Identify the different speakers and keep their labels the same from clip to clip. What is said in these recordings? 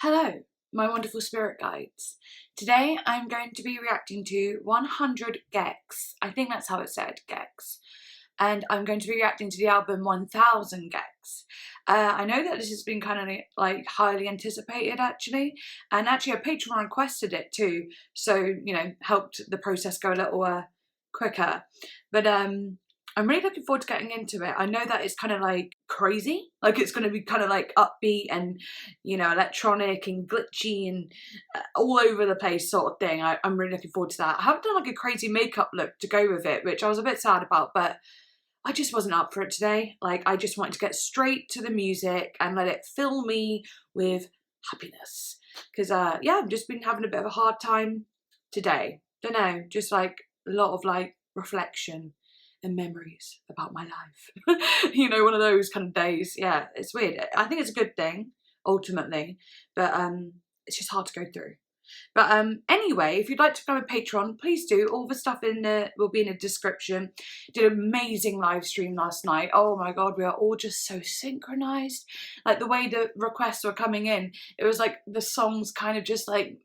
Speaker 1: Hello, my wonderful spirit guides. Today I'm going to be reacting to 100 gecs. I think that's how it's said, gecs. And I'm going to be reacting to the album 1000 gecs. I know that this has been kind of like highly anticipated actually. And actually a patron requested it too. So, you know, helped the process go a little quicker. But I'm really looking forward to getting into it. I know that it's kind of like crazy, like it's going to be kind of like upbeat and, you know, electronic and glitchy and all over the place sort of thing. I'm really looking forward to that. I haven't done like a crazy makeup look to go with it, which I was a bit sad about, but I just wasn't up for it today. Like I just wanted to get straight to the music and let it fill me with happiness. Because yeah, I've just been having a bit of a hard time today. Don't know, just like a lot of like reflection and memories about my life. You know, one of those kind of days. Yeah, it's weird. I think it's a good thing ultimately, but it's just hard to go through. But anyway, if you'd like to become a patron, please do. All the stuff in there will be in the description. Did an amazing live stream last night. Oh my god, we are all just so synchronized. Like the way the requests were coming in, it was like the songs kind of just like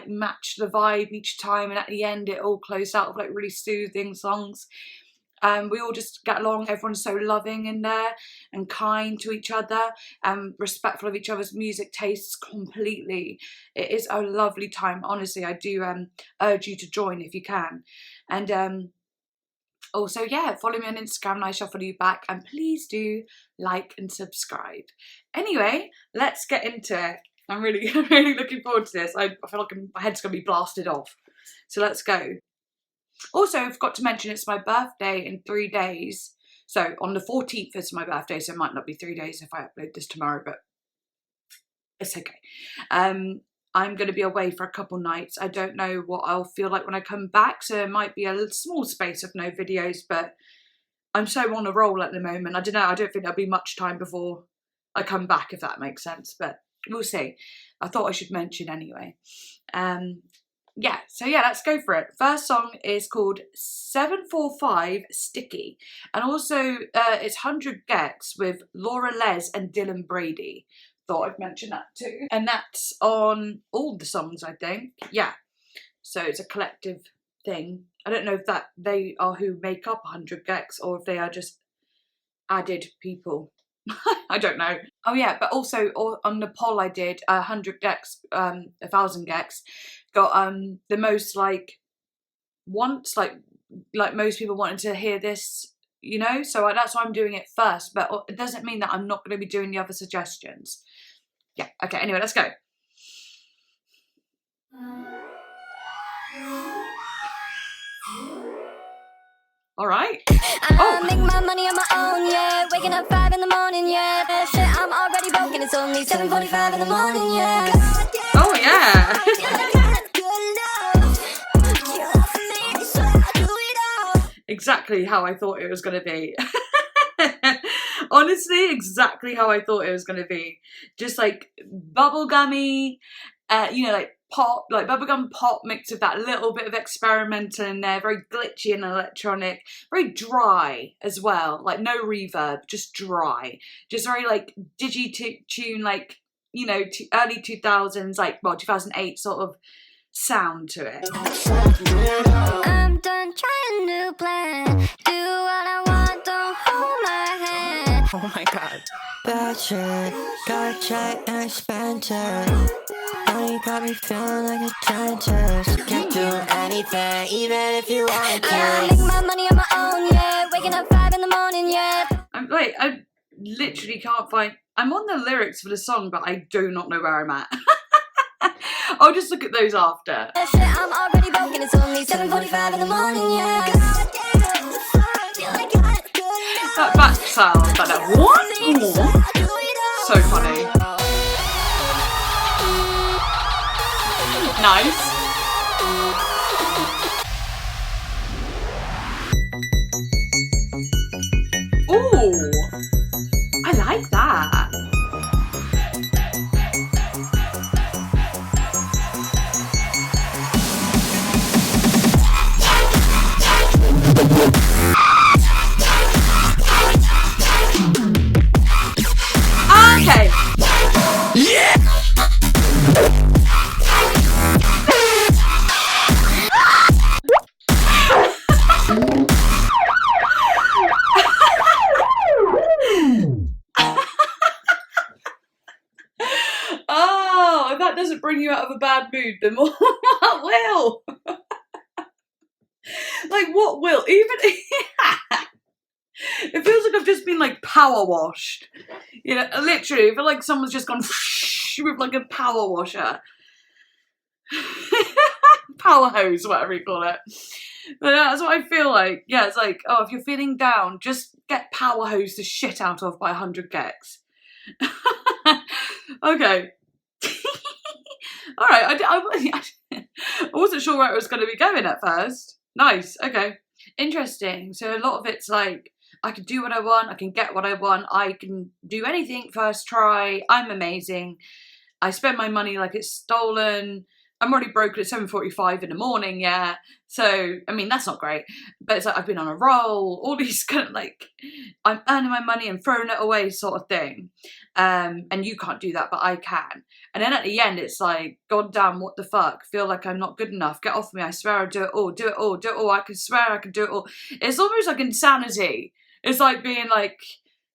Speaker 1: matched the vibe each time, and at the end it all closed out with like really soothing songs. We all just get along. Everyone's so loving in there and kind to each other and respectful of each other's music tastes completely. It is a lovely time. Honestly, I do urge you to join if you can. And also, yeah, follow me on Instagram and I shall follow you back. And please do like and subscribe. Anyway, let's get into it. I'm really, really looking forward to this. I feel like my head's going to be blasted off. So let's go. Also, I forgot to mention it's my birthday in 3 days. So on the 14th is my birthday, so it might not be 3 days if I upload this tomorrow, but it's okay. I'm going to be away for a couple nights. I don't know what I'll feel like when I come back, so it might be a small space of no videos, but I'm so on a roll at the moment. I don't know, I don't think there'll be much time before I come back, if that makes sense, but we'll see. I thought I should mention anyway. Yeah, so yeah, let's go for it. First song is called 745 Sticky. And also, it's 100 gecs with Laura Les and Dylan Brady. Thought I'd mention that too. And that's on all the songs, I think. Yeah, so it's a collective thing. I don't know if that they are who make up 100 gecs or if they are just added people. I don't know. Oh yeah, but also on the poll I did, 100 gecs, 1000 gecs got the most like wants, like most people wanted to hear this, you know, so that's why I'm doing it first, but it doesn't mean that I'm not going to be doing the other suggestions. Yeah, okay, anyway, let's go. Alright.
Speaker 2: I make my money on my own, yeah. Waking up 5 in the morning, yeah. Shit, I'm already broken. It's only 7:45 in the morning, yeah.
Speaker 1: Oh yeah. Exactly how I thought it was gonna be. Honestly, exactly how I thought it was gonna be. Just like bubblegummy, you know, like pop, like bubblegum pop mixed with that little bit of experimental in there, very glitchy and electronic, very dry as well, like no reverb, just dry, just very like digi-tune, like, you know, early 2000s, like, well, 2008 sort of sound to it.
Speaker 2: I'm done trying to plan, do what I want, don't hold my hand.
Speaker 3: Oh my god. Bachelor, got check and expensive. Now you got me feeling like a giantess. Can't do anything, even if you want to.
Speaker 2: I make my money on my own, yeah. Waking up 5 in the morning, yeah.
Speaker 1: I literally can't find. I'm on the lyrics for the song, but I do not know where I'm at. I'll just look at those after.
Speaker 2: Shit, I'm already broken. It's only 7:45 in the morning, yeah.
Speaker 1: That back sound, like that what? So funny. Nice. Ooh, I like that. Okay. Oh, if that doesn't bring you out of a bad mood, then what will? Like, what will? Even it feels like I've just been like power washed. You know, literally, I feel like someone's just gone with like a power washer. Power hose, whatever you call it. But that's what I feel like. Yeah, it's like, oh, if you're feeling down, just get power hose the shit out of by 100 gecs. Okay. All right, I wasn't sure where it was going to be going at first. Nice, okay. Interesting. So a lot of it's like, I can do what I want, I can get what I want, I can do anything first try, I'm amazing. I spend my money like it's stolen. I'm already broken at 7:45 in the morning, yeah. So, I mean, that's not great. But it's like, I've been on a roll, all these kind of like, I'm earning my money and throwing it away sort of thing. And you can't do that, but I can. And then at the end, it's like, God damn, what the fuck? Feel like I'm not good enough. Get off me. I swear I'll do it all, do it all, do it all. I can swear I can do it all. It's almost like insanity. It's like being like,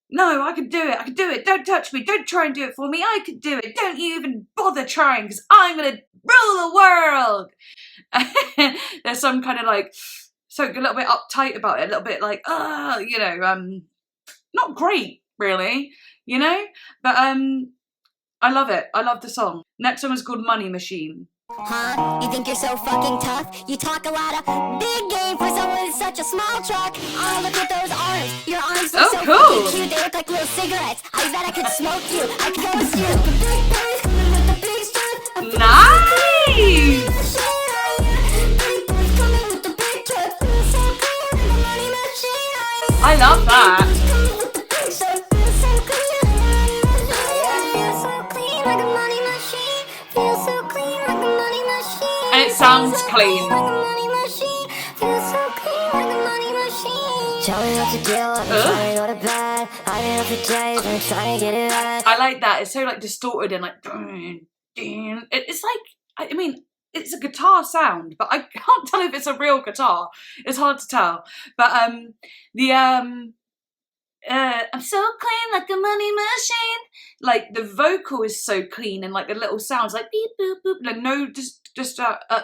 Speaker 1: no, I can do it. I can do it. Don't touch me. Don't try and do it for me. I can do it. Don't you even bother trying because I'm going to rule the world. There's some kind of like, so a little bit uptight about it. A little bit like, you know, not great, really, you know? But I love it. I love the song. Next song is called Money Machine.
Speaker 2: Huh? You think you're so fucking tough? You talk a lot of big game for someone with such a small truck. Oh, look at those arms. Your arms look so
Speaker 1: cool.
Speaker 2: fucking cute. They look like little cigarettes. I bet I could smoke you. I toast you. The big boys coming with the big stuff.
Speaker 1: Nice!
Speaker 2: Big boys coming with the big truck. Feel so clean like a money machine.
Speaker 1: I love that.
Speaker 2: Coming with the big stuff. Feel so clean like a money machine. Feel so clean like a money machine.
Speaker 1: And it sounds clean.
Speaker 2: Tell me what to do, I'm trying to go to bed. I get up for days, I'm trying to get it right.
Speaker 1: I like that. It's so like distorted and like, it's like, I mean, it's a guitar sound, but I can't tell if it's a real guitar. It's hard to tell. But I'm so clean like a money machine. Like the vocal is so clean and like the little sounds like beep boop boop, like no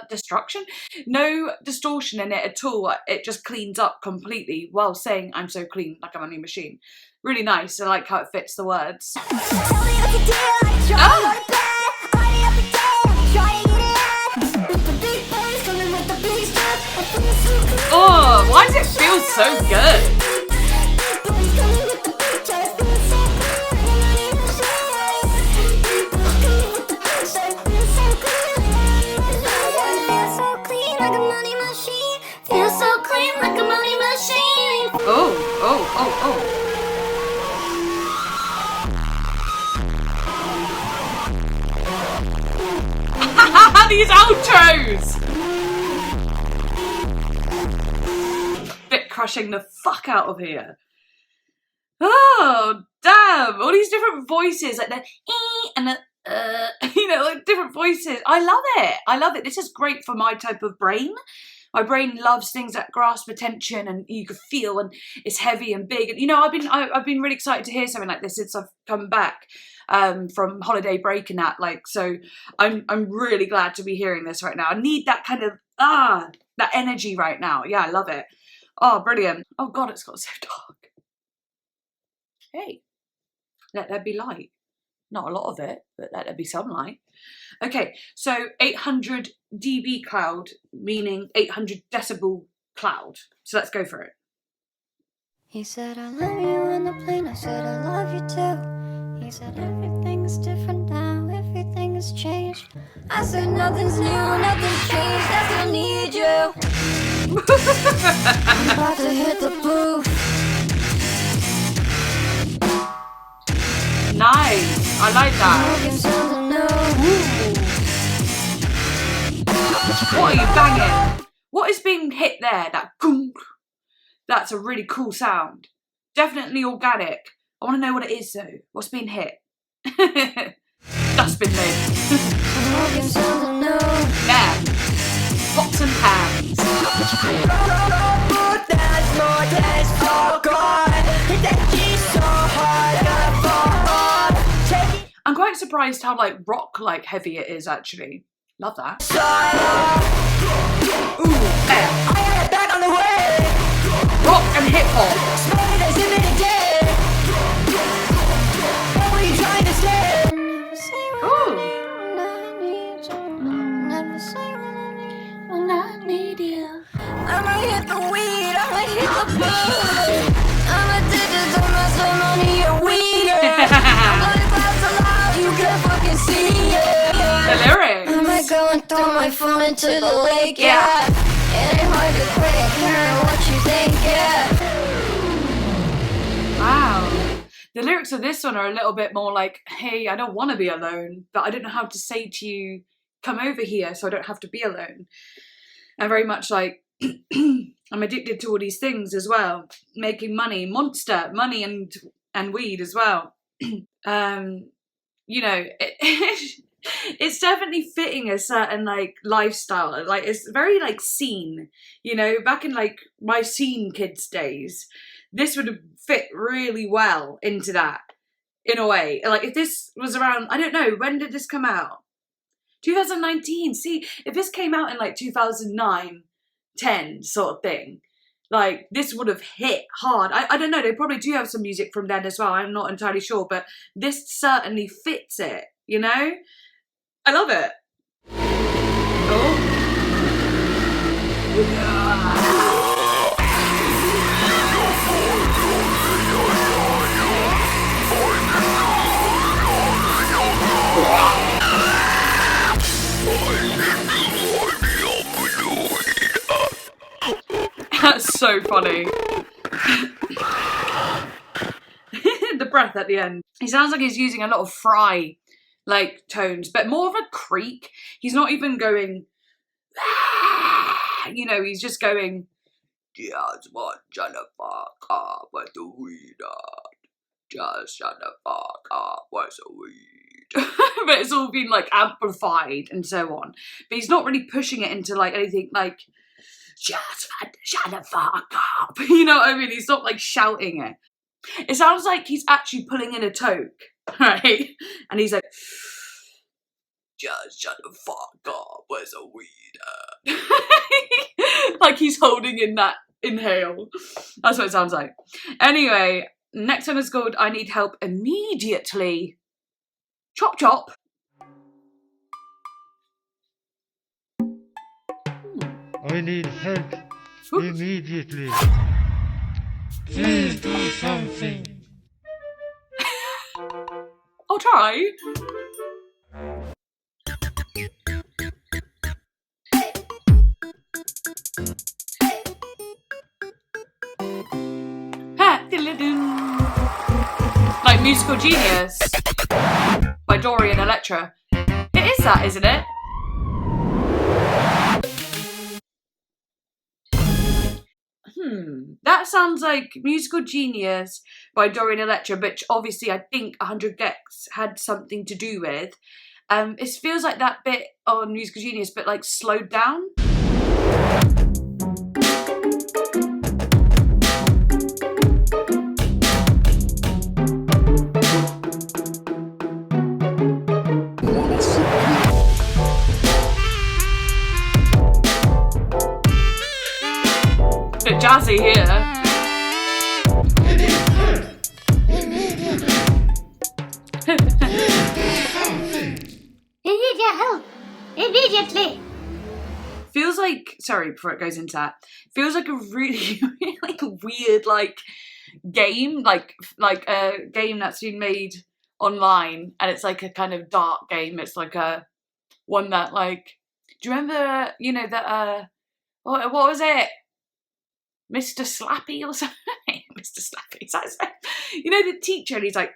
Speaker 1: destruction, no distortion in it at all. It just cleans up completely while saying I'm so clean like a money machine. Really nice. I like how it fits the words. Oh, why does it feel so good? Oh. These outros! Bit crushing the fuck out of here. Oh, damn. All these different voices, like the ee and the you know, like different voices. I love it. I love it. This is great for my type of brain. My brain loves things that grasp attention and you can feel and it's heavy and big. And you know, I've been really excited to hear something like this since I've come back from holiday break and that. Like, so I'm really glad to be hearing this right now. I need that kind of that energy right now. Yeah, I love it. Oh, brilliant. Oh God, it's got so dark. Hey, let there be light. Not a lot of it, but let there be some light. Okay, so 800 dB cloud, meaning 800 decibel cloud. So let's go for it.
Speaker 2: He said, I love you on the plane. I said, I love you too. He said, everything's different now. Everything has changed. I said, nothing's new, nothing's changed. I still need you. I'm about to hit the booth.
Speaker 1: Nice, I like that. What are you banging? What is being hit there? That gunk. That's a really cool sound. Definitely organic. I want to know what it is though. What's being hit? Dustbin lid. Yeah. Pots and pans. I'm quite surprised how like rock like heavy it is actually. Love that. Ooh, yeah.
Speaker 3: Back on the way.
Speaker 1: Rock and hip hop.
Speaker 3: What were you trying to say?
Speaker 1: Ooh.
Speaker 2: When I need you.
Speaker 3: I'ma hit the weed, I'ma hit the bud.
Speaker 2: I'm addicted to my money and weed. I'm gonna pass a lot, you can't fucking see it.
Speaker 1: The lyrics.
Speaker 2: I might go and throw my phone into the lake,
Speaker 1: Yeah.
Speaker 2: It ain't hard to break, hearing what you think, yeah.
Speaker 1: Wow. The lyrics of this one are a little bit more like, hey, I don't want to be alone, but I don't know how to say to you, come over here so I don't have to be alone. And very much like, I'm addicted to all these things as well. Making money, monster, money and weed as well. You know, it's definitely fitting a certain like lifestyle. Like it's very like scene, you know, back in like my scene kids days, this would have fit really well into that in a way. Like if this was around, I don't know, when did this come out? 2019. See, if this came out in like 2009, 10 sort of thing, like this would have hit hard. I don't know, they probably do have some music from then as well, I'm not entirely sure, but this certainly fits it, you know? I love it. Oh. That's so funny. The breath at the end. He sounds like he's using a lot of fry like tones, but more of a creak. He's not even going, you know, he's just going, just want shut the fuck up with the weed up. Just shut the fuck up with the weed. But it's all been like amplified and so on. But he's not really pushing it into like anything like, just shut the fuck up. You know what I mean? He's not like shouting it. It sounds like he's actually pulling in a toke, right? And he's like, just shut the fuck up, where's the weed at? Like he's holding in that inhale. That's what it sounds like. Anyway, next one is called I Need Help Immediately. Chop chop.
Speaker 4: I need help immediately. Please do something.
Speaker 1: I'll try. Like Musical Genius by Dorian Electra. It is that, isn't it? That sounds like Musical Genius by Dorian Electra, which obviously I think 100 gecs had something to do with. It feels like that bit on Musical Genius, but like slowed down. Bit jazzy here.
Speaker 2: You need your help immediately.
Speaker 1: Feels like, sorry, before it goes into that, feels like a really, really weird like game, like a game that's been made online, and it's like a kind of dark game. It's like a one that like, do you remember, you know, that what was it? Mr. Slappy or something? Mr. Slappy, is that his name? You know, the teacher, and he's like,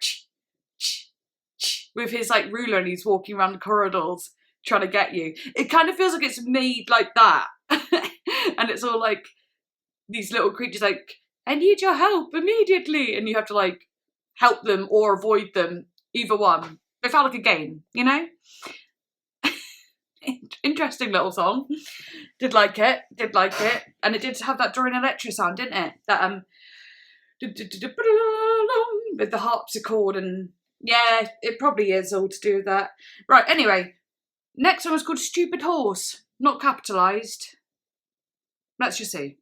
Speaker 1: with his like ruler, and he's walking around the corridors trying to get you. It kind of feels like it's made like that. And it's all like these little creatures like, I need your help immediately. And you have to like help them or avoid them, either one. It felt like a game, you know? Interesting little song. Did like it. And it did have that Dorian Electra sound, didn't it? That with the harpsichord and Yeah, it probably is all to do with that. Right, anyway, next one was called Stupid Horse, not capitalised. Let's just see.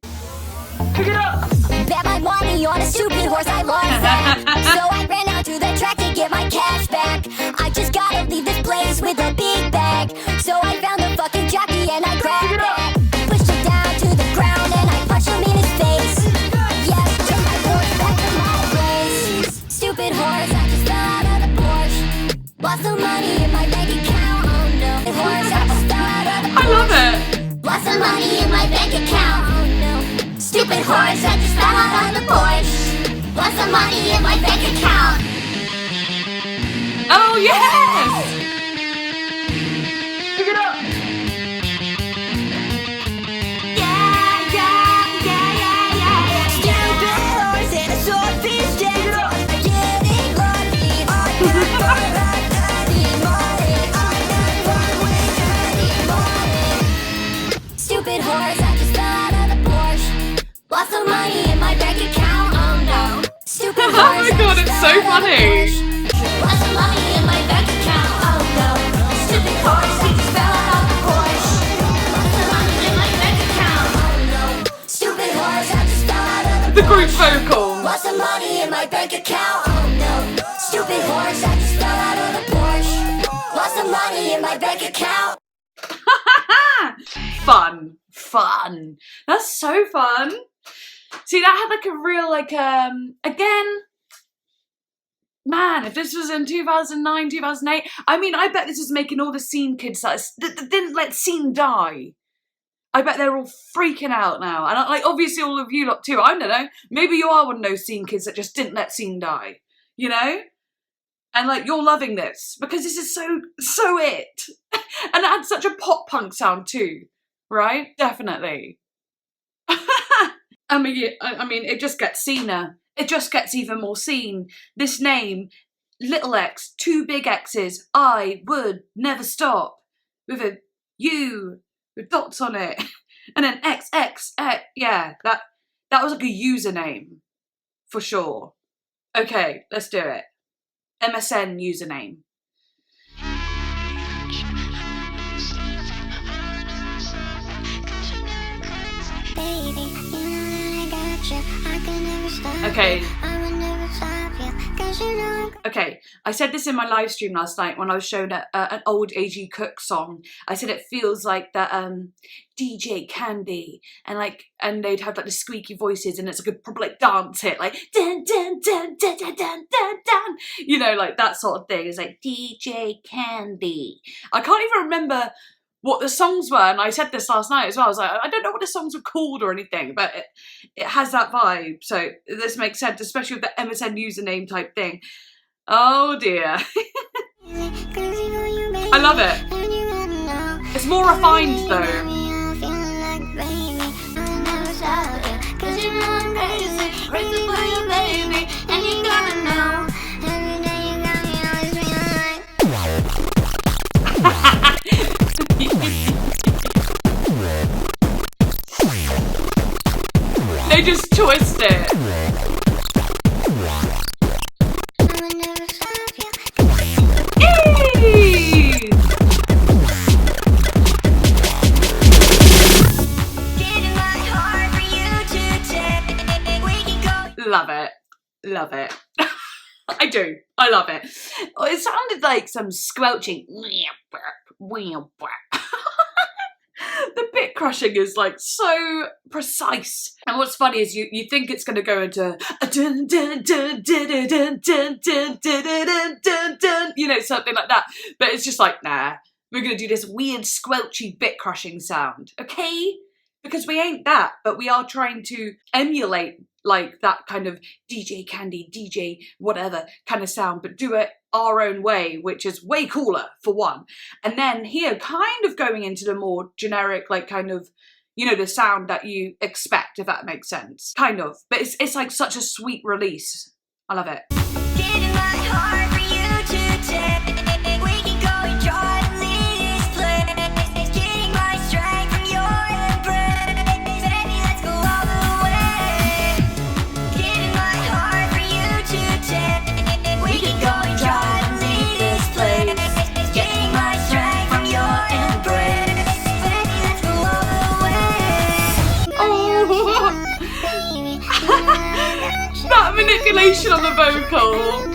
Speaker 2: Pick it up! Bet my money on a stupid horse, I lost that. So I ran out to the track to get my cash back. I just gotta leave this place with a big bag. So I found a fucking jockey and I grabbed that. Pushed him down to the ground and I punched him in his face. Yes, took my horse back to my place. Stupid horse, I just fell out of the Porsche. Lost some money in my bank account, oh no. The horse, I just fell out of the Porsche.
Speaker 1: I love it.
Speaker 2: Lost some money in my bank account, oh no. Stupid horse, I just fell out on the Porsche. Lost some money in my bank account.
Speaker 1: Oh yes!
Speaker 2: Pick it up! Stupid horse and a swordfish dance. Getting lucky on your back early morning. Stupid horse, I just fell out of the Porsche. Lost some money in my bank account, oh no. Stupid horse,
Speaker 1: Oh my god, it's so funny.
Speaker 2: lost some money in my bank account, oh no. Stupid horse, he just fell out of the Porsche. Lost some money in my bank account, oh no. Stupid horse, I just fell out of
Speaker 1: The group vocal.
Speaker 2: Lost some money in my bank account, oh no. Stupid horse, I just fell out of the Porsche. Lost some money in my bank account.
Speaker 1: Fun. That's so fun. See, that had like a real again, man, if this was in 2009, 2008, I mean, I bet this was making all the scene kids that didn't let scene die. I bet they're all freaking out now. And like, obviously all of you lot too, I don't know, maybe you are one of those scene kids that just didn't let scene die, you know? And like, you're loving this because this is so it. And it had such a pop punk sound too, right? Definitely. I mean, it just gets seener. It just gets even more seen. This name, little X, two big X's, I would never stop. With a U, with dots on it. And then XX, yeah, that was like a username, for sure. Okay, let's do it. MSN username. Okay. Okay, I said this in my live stream last night when I was shown an old A.G. Cook song. I said it feels like that DJ Candy, and they'd have like the squeaky voices, and it's like a proper like dance hit, like dun dun dun dun dun dun dun dun, you know, like that sort of thing. It's like DJ Candy. I can't even remember what the songs were, and I said this last night as well. I was like, I don't know what the songs were called or anything, but it has that vibe. So this makes sense, especially with the MSN username type thing. Oh dear. I love it. It's more refined though. They just twist it. Love it. Love it. I do. I love it. Oh, it sounded like some squelching. The bit crushing is like so precise. And what's funny is you think it's going to go into a dun dun dun dun dun dun dun dun dun dun, you know, something like that. But it's just like, nah, we're going to do this weird squelchy bit crushing sound. Okay? Because we ain't that, but we are trying to emulate like that kind of DJ Candy, DJ whatever kind of sound, but do it our own way, which is way cooler for one. And then here, kind of going into the more generic, like kind of, you know, the sound that you expect, if that makes sense. Kind of. But it's like such a sweet release. I love it.
Speaker 2: Getting my heart for you to take. We can go and try to leave this place. Getting my strength from your embrace. Baby, let's go all the way. Getting my heart for you to take. We can go and try
Speaker 1: variation on the vocal.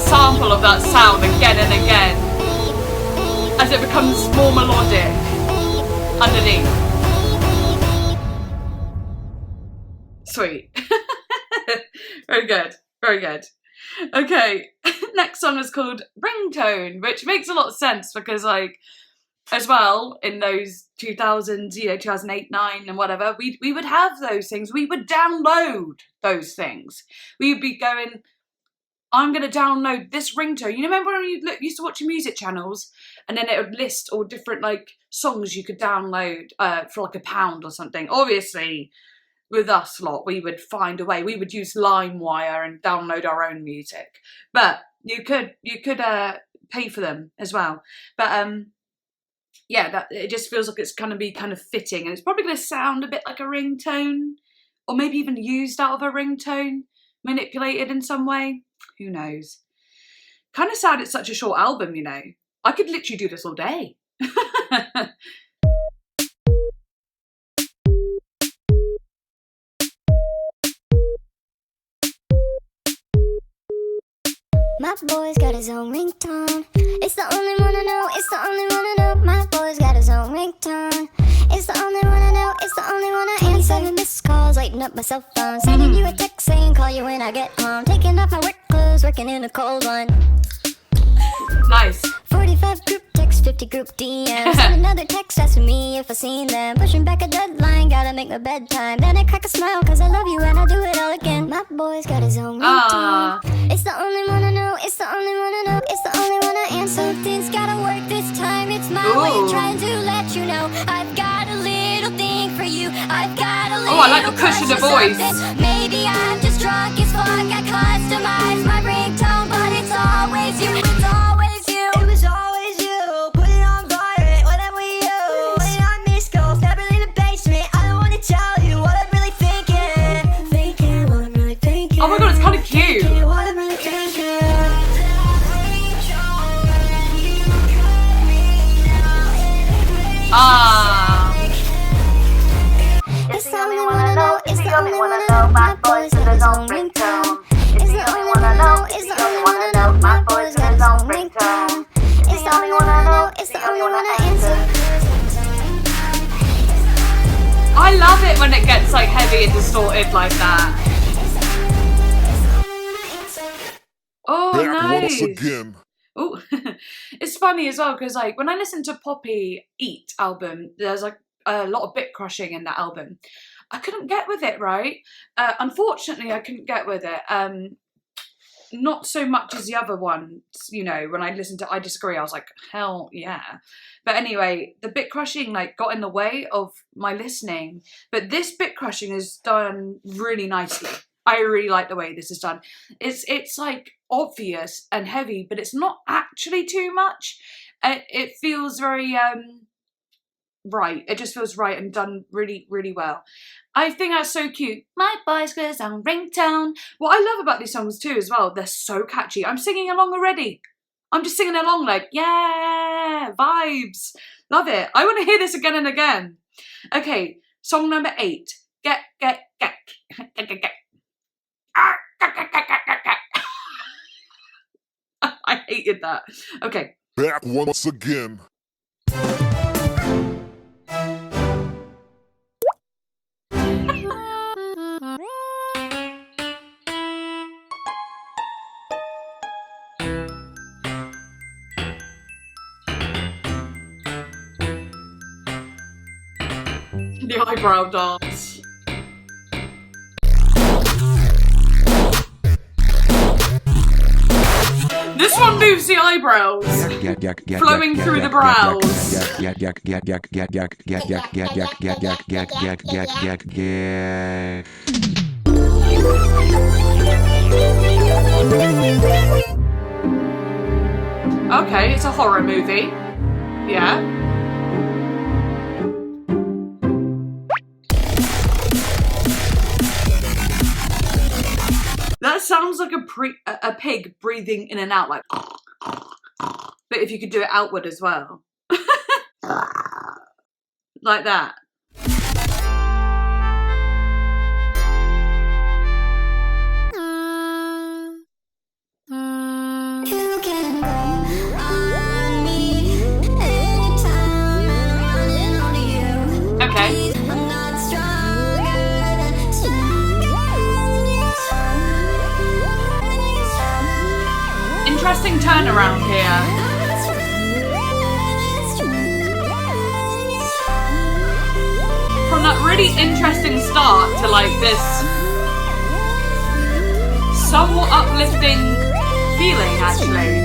Speaker 1: Sample of that sound again and again as it becomes more melodic underneath. Sweet. Very good, very good. Okay, next song is called Ringtone, which makes a lot of sense because, like, as well, in those 2000s, 2008, 9 and whatever, we would have those things. We would download those things. We would be going, I'm going to download this ringtone. You remember when you used to watch your music channels and then it would list all different like songs you could download for like £1 or something? Obviously, with us lot, we would find a way. We would use LimeWire and download our own music. But you could pay for them as well. But yeah, it just feels like it's going to be kind of fitting. And it's probably going to sound a bit like a ringtone. Or maybe even used out of a ringtone. Manipulated in some way. Who knows? Kind of sad it's such a short album, you know. I could literally do this all day.
Speaker 2: My boy's got his own ringtone. It's the only one I know. It's the only one I know. My boy's got his own ringtone. It's the only one I know. It's the only one I answer. 27 missed calls, lighting up my cell phone. Sending you a text saying call you when I get home. Taking off my work clothes, working in a cold one.
Speaker 1: Nice.
Speaker 2: 45 group texts, 50 group DMs. Send another text asking me if I seen them. Pushing back a deadline, gotta make my bedtime. Then I crack a smile cause I love you and I'll do it all again. My boy's got his own ringtone. It's the only one I know. It's the only one I know. It's the only one I answer. Things gotta work this time. It's my way of trying to let you know I've got a little thing for you. I've got a little
Speaker 1: I like the push in the voice.
Speaker 2: Maybe I'm just drunk as fuck. I customize my ringtone, but it's always you. It's always you. It was always you. Put it on violent, whatever you use. Put it on missed calls, never in the basement. I don't wanna tell you what I'm really thinking. Thinking what I'm really thinking.
Speaker 1: Oh my god, it's kind of cute.
Speaker 2: What I'm really thinking. It's the only one I know. It's the only one I know. My boy's got his own ringtone. It's the only one I know. It's the only one I know. My boy's got his own ringtone. It's the only one I know. It's the only one I answer.
Speaker 1: I love it when it gets like heavy and distorted like that. Oh, nice. Oh, it's funny as well because like when I listen to Poppy Eat album, there's like a lot of bit crushing in that album. I couldn't get with it, right? Unfortunately, I couldn't get with it. Not so much as the other ones, you know, when I listened to I Disagree, I was like, hell yeah. But anyway, the bit crushing like got in the way of my listening. But this bit crushing is done really nicely. I really like the way this is done. It's like obvious and heavy, but it's not actually too much. It feels very right. It just feels right and done really, really well. I think that's so cute. My boy's got his own ringtone. What I love about these songs too as well, they're so catchy. I'm singing along already. I'm just singing along like, yeah, vibes. Love it. I want to hear this again and again. Okay, song number 8. Get. I hated that. Okay.
Speaker 5: Back once again.
Speaker 1: The eyebrow dance. This one moves the eyebrows, flowing through the brows. Okay, it's a horror movie. Yeah. That sounds like a pig breathing in and out, like. But if you could do it outward as well. Like that.
Speaker 2: You can go on me anytime, and I'm running on you.
Speaker 1: Okay.
Speaker 2: I'm not stronger than you.
Speaker 1: Interesting turnaround here. From that really interesting start to like this somewhat uplifting feeling, actually.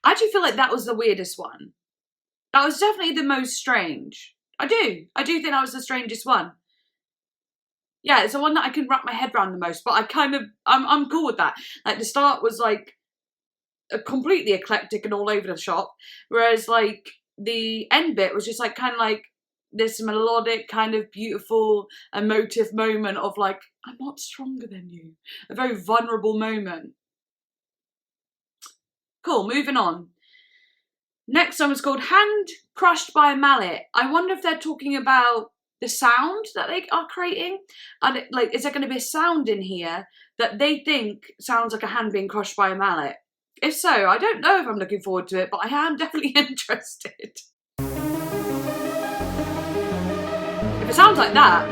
Speaker 1: I actually feel like that was the weirdest one. That was definitely the most strange. I do think that was the strangest one. Yeah, it's the one that I can wrap my head around the most, but I'm cool with that. Like the start was like completely eclectic and all over the shop, whereas like the end bit was just like kind of like this melodic kind of beautiful emotive moment of like, I'm not stronger than you. A very vulnerable moment. Cool, moving on. Next song is called Hand Crushed by a Mallet. I wonder if they're talking about the sound that they are creating. And like, is there going to be a sound in here that they think sounds like a hand being crushed by a mallet? If so, I don't know if I'm looking forward to it, but I am definitely interested. If it sounds like that,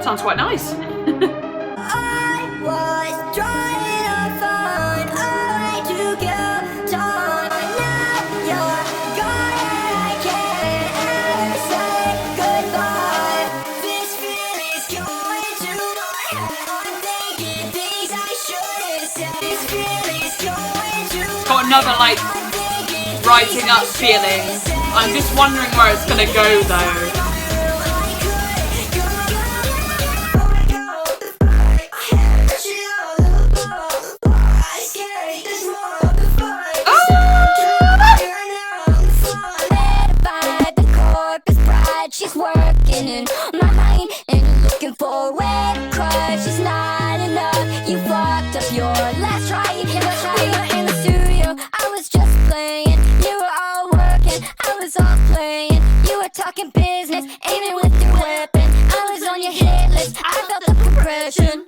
Speaker 1: sounds quite nice.
Speaker 2: I was trying to find a way to get done. Now you're gone and I can't ever say goodbye. This feeling's going through my head. I'm thinking things I shouldn't say. This feeling's going through
Speaker 1: Got another like writing up feeling. I'm just wondering where it's gonna go though.
Speaker 2: She's working in my mind and looking for a way to crush. It's not enough. You fucked up your last try. We were in the studio. I was just playing. You were all working. I was all playing. You were talking business, aiming with your weapon. I was on your hit list. I felt the compression.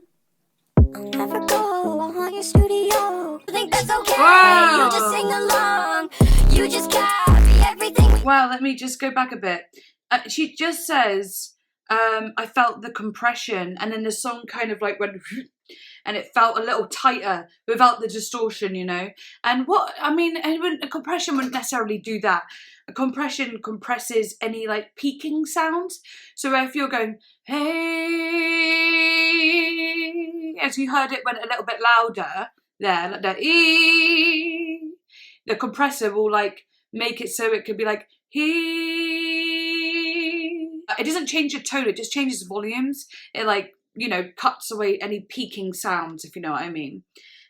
Speaker 2: I'll never go on your studio. You think that's okay?
Speaker 1: Wow.
Speaker 2: You just sing along. You just copy everything.
Speaker 1: Well, let me just go back a bit. She just says, I felt the compression, and then the song kind of like went, and it felt a little tighter without the distortion, you know. And what, I mean, a compression wouldn't necessarily do that. A compression compresses any like peaking sounds. So if you're going, hey, as you heard it went a little bit louder there, like that, ee, the compressor will like make it so it could be like, it doesn't change the tone, it just changes volumes. It like, you know, cuts away any peaking sounds, if you know what I mean.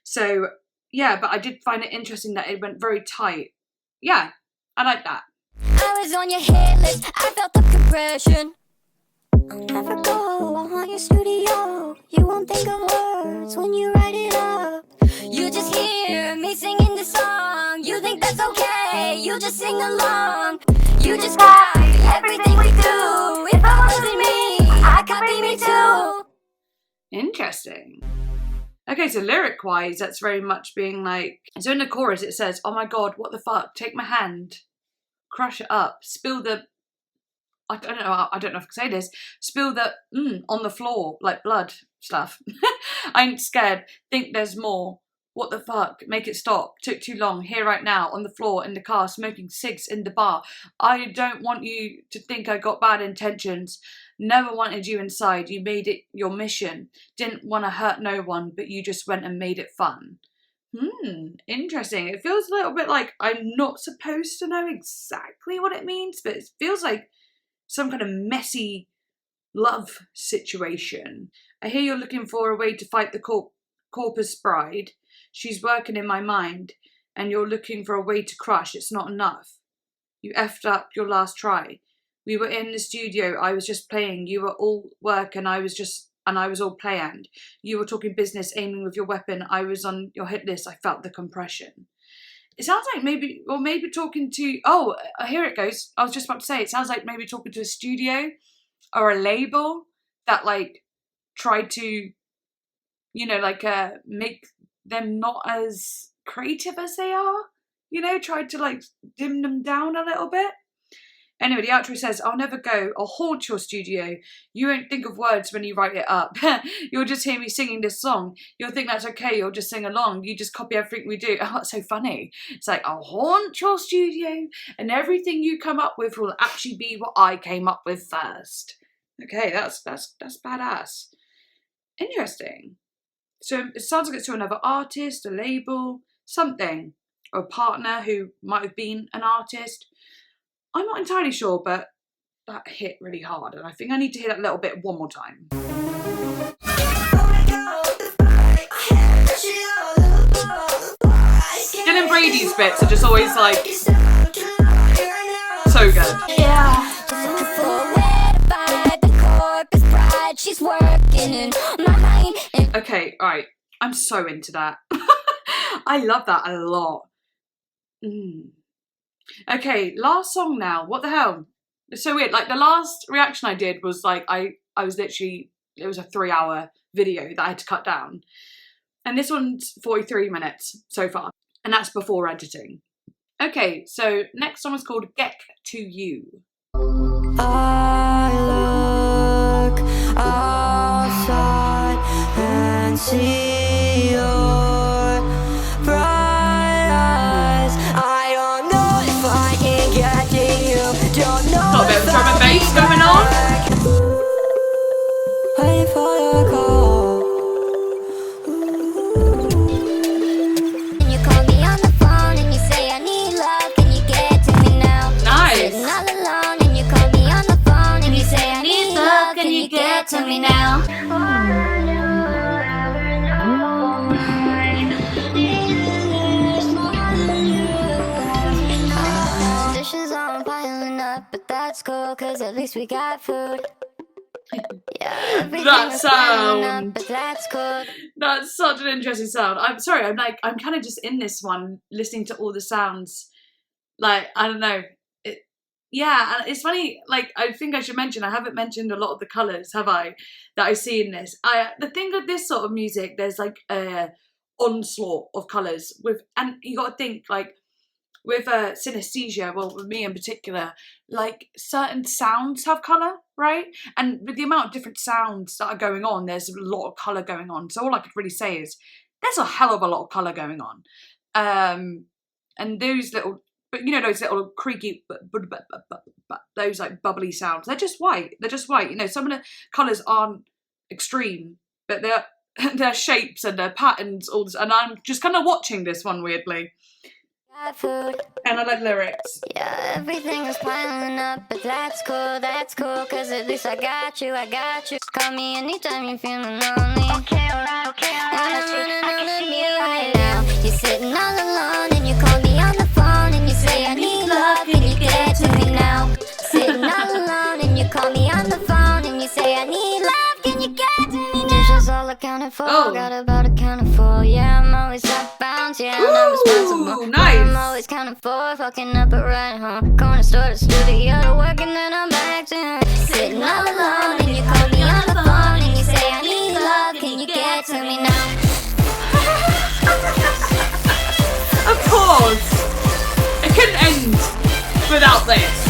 Speaker 1: So yeah, but I did find it interesting that it went very tight. Yeah, I like that.
Speaker 2: I was on your hit list, I felt the compression. I'll never go on your studio. You won't think of words when you write it up. You just hear me singing the song. You think that's okay, you just sing along. You just copy everything we do. If I wasn't me, I copy me too.
Speaker 1: Interesting. Okay, so lyric-wise, that's very much being like... So in the chorus it says, oh my god, what the fuck, take my hand, crush it up, spill the... I don't know if I can say this. Spill the on the floor, like blood stuff. I ain't scared, think there's more. What the fuck, make it stop, took too long, here right now, on the floor, in the car, smoking cigs in the bar. I don't want you to think I got bad intentions. Never wanted you inside, you made it your mission. Didn't want to hurt no one, but you just went and made it fun. Interesting. It feels a little bit like I'm not supposed to know exactly what it means, but it feels like some kind of messy love situation. I hear you're looking for a way to fight the corpus bride. She's working in my mind, and you're looking for a way to crush. It's not enough. You effed up your last try. We were in the studio. I was just playing. You were all work, and I was all play. And you were talking business, aiming with your weapon. I was on your hit list. I felt the compression. It sounds like maybe talking to. Oh, here it goes. I was just about to say. It sounds like maybe talking to a studio or a label that like tried to, you know, like make them not as creative as they are. You know, tried to like dim them down a little bit. Anyway, the outro says, I'll never go. I'll haunt your studio. You won't think of words when you write it up. You'll just hear me singing this song. You'll think that's okay. You'll just sing along. You just copy everything we do. Oh, that's so funny. It's like, I'll haunt your studio and everything you come up with will actually be what I came up with first. Okay, that's badass. Interesting. So it sounds like it's to another artist, a label, something, or a partner who might have been an artist. I'm not entirely sure, but that hit really hard, and I think I need to hear that little bit one more time. Dylan Brady's bits are just always like so good.
Speaker 2: Yeah. She's working in my mind.
Speaker 1: Okay, alright. I'm so into that. I love that a lot. Okay, last song now. What the hell? It's so weird. Like the last reaction I did was like I was literally, it was a 3-hour video that I had to cut down. And this one's 43 minutes so far. And that's before editing. Okay, so next song is called Gec to You.
Speaker 3: I look outside and see your bright eyes. I don't know if I can get to you. Don't know.
Speaker 1: Got a bit of drum and bass going on.
Speaker 3: Wait for your call.
Speaker 2: And you call me on the phone and you say I need love. Can you get to me now?
Speaker 1: Nice.
Speaker 2: Sitting all alone and you call me on the phone and you say I need love. Can you get to me now? Dishes on piling up, but that's cool, cause at least we got food. Yeah, everything
Speaker 1: That
Speaker 2: is piling
Speaker 1: sound.
Speaker 2: up, but that's cool.
Speaker 1: That's such an interesting sound. I'm sorry, I'm kind of just in this one, listening to all the sounds. Like, I don't know. Yeah, and it's funny, like, I think I should mention, I haven't mentioned a lot of the colours, have I, that I see in this. The thing with this sort of music, there's like a onslaught of colours, and you got to think, like, with synesthesia, well, with me in particular, like, certain sounds have colour, right? And with the amount of different sounds that are going on, there's a lot of colour going on. So all I could really say is, there's a hell of a lot of colour going on. And those little, but you know, those little creaky, those like bubbly sounds, they're just white. They're just white. You know, some of the colours aren't extreme, but their shapes and their patterns, all this, and I'm just kind of watching this one weirdly.
Speaker 2: Got food.
Speaker 1: And I like lyrics.
Speaker 2: Yeah, everything is piling up, but that's cool, cause at least I got you. Call me anytime you're feeling lonely. Okay, alright. And I'm running on you right now. You're sitting all alone and you call me on the phone and you say I need love, can you get to me now? Sitting all alone and you call me on the phone and you say I need love, can you get to me now? Dishes all accounted for, got about a count of 4. Yeah, I'm always up bounds, yeah, I'm not responsible.
Speaker 1: Nice.
Speaker 2: I'm always counting 4, fucking up at right home. Going to store to studio to work and then I'm back to home. Sitting all alone and you call me on the phone and you say I need love, can you get to me now?
Speaker 1: Of course! It couldn't end without this.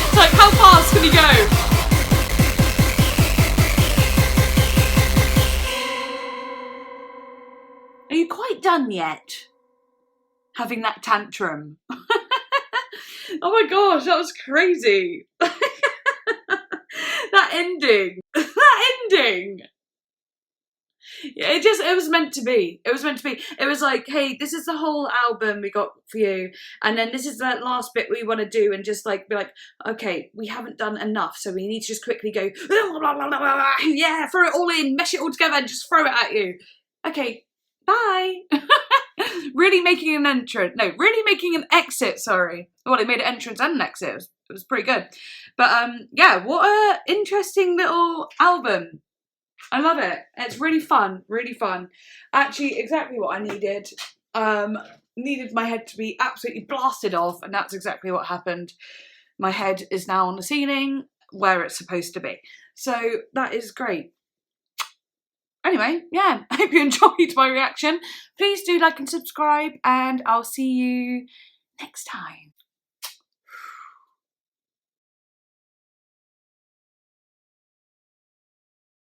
Speaker 1: It's like, how fast can you go? Are you quite done yet? Having that tantrum. Oh my gosh, that was crazy. That ending. It was meant to be. It was meant to be. It was like, hey, this is the whole album we got for you, and then this is that last bit we want to do, and just like be like, okay, we haven't done enough, so we need to just quickly go, yeah, throw it all in, mesh it all together, and just throw it at you. Okay, bye. Really making an entrance. No, really making an exit. Sorry. Well, they made an entrance and an exit. It was pretty good. But yeah, what a interesting little album. I love it. It's really fun, really fun. Actually, exactly what I needed. Needed my head to be absolutely blasted off, and that's exactly what happened. My head is now on the ceiling where it's supposed to be. So that is great. Anyway, yeah, I hope you enjoyed my reaction. Please do like and subscribe, and I'll see you next time.